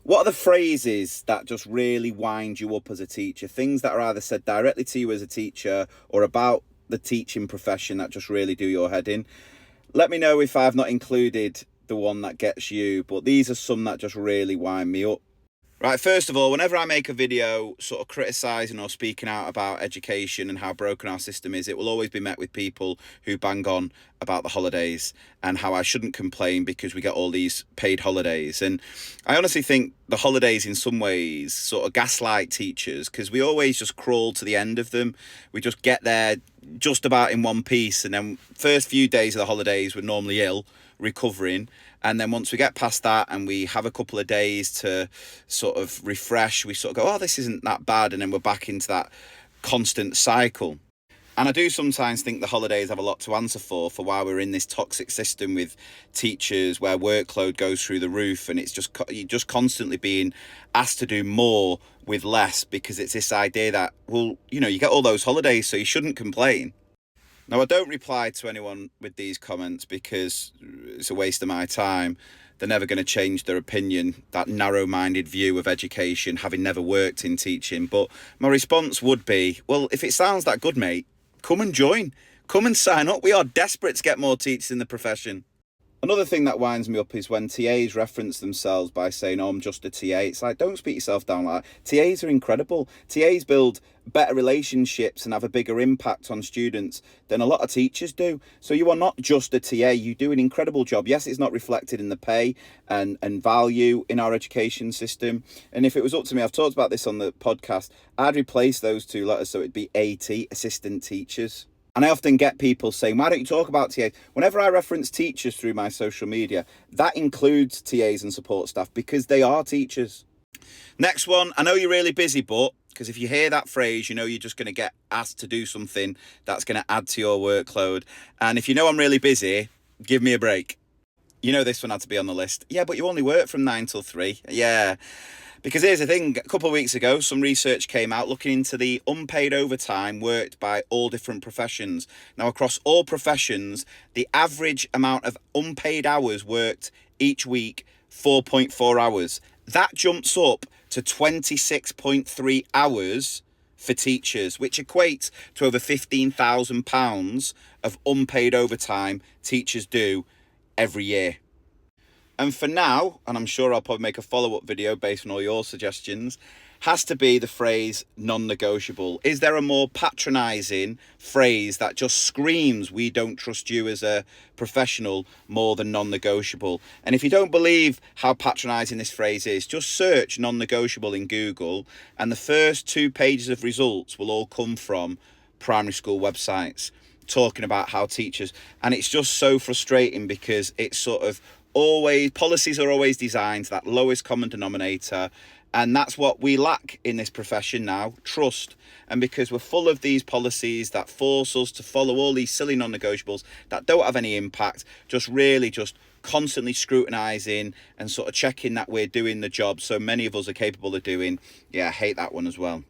What are the phrases that just really wind you up as a teacher? Things that are either said directly to you as a teacher or about the teaching profession that just really do your head in. Let me know if I've not included the one that gets you, but these are some that just really wind me up. Right, first of all, whenever I make a video sort of criticising or speaking out about education and how broken our system is, it will always be met with people who bang on about the holidays and how I shouldn't complain because we get all these paid holidays. And I honestly think the holidays in some ways sort of gaslight teachers, because we always just crawl to the end of them. We just get there just about in one piece, and then first few days of the holidays we're normally ill, recovering, and then once we get past that and we have a couple of days to sort of refresh, we sort of go, oh, this isn't that bad, and then we're back into that constant cycle. And I do sometimes think the holidays have a lot to answer for why we're in this toxic system with teachers where workload goes through the roof, and it's you're just constantly being asked to do more with less, because it's this idea that, well, you know, you get all those holidays, so you shouldn't complain. Now, I don't reply to anyone with these comments because it's a waste of my time. They're never going to change their opinion, that narrow-minded view of education, having never worked in teaching. But my response would be, well, if it sounds that good, mate, come and join. Come and sign up. We are desperate to get more teachers in the profession. Another thing that winds me up is when TAs reference themselves by saying, oh, I'm just a TA. It's like, don't speak yourself down like that. TAs are incredible. TAs build better relationships and have a bigger impact on students than a lot of teachers do. So you are not just a TA. You do an incredible job. Yes, it's not reflected in the pay and value in our education system. And if it was up to me, I've talked about this on the podcast, I'd replace those two letters so it'd be AT, assistant teachers. And I often get people saying, why don't you talk about TAs? Whenever I reference teachers through my social media, that includes TAs and support staff because they are teachers. Next one, I know you're really busy, but, because if you hear that phrase, you know you're just going to get asked to do something that's going to add to your workload. And if you know I'm really busy, give me a break. You know this one had to be on the list. Yeah, but you only work from 9 till 3. Yeah. Because here's the thing, a couple of weeks ago, some research came out looking into the unpaid overtime worked by all different professions. Now, across all professions, the average amount of unpaid hours worked each week, 4.4 hours. That jumps up to 26.3 hours for teachers, which equates to over £15,000 of unpaid overtime teachers do every year. And for now, and I'm sure I'll probably make a follow-up video based on all your suggestions, has to be the phrase non-negotiable. Is there a more patronising phrase that just screams, we don't trust you as a professional more than non-negotiable? And if you don't believe how patronising this phrase is, just search non-negotiable in Google, and the first 2 pages of results will all come from primary school websites talking about how teachers, and it's just so frustrating because it's sort of always, policies are always designed to that lowest common denominator, and that's what we lack in this profession now, trust. And because we're full of these policies that force us to follow all these silly non-negotiables that don't have any impact, just constantly scrutinising and sort of checking that we're doing the job so many of us are capable of doing, yeah, I hate that one as well.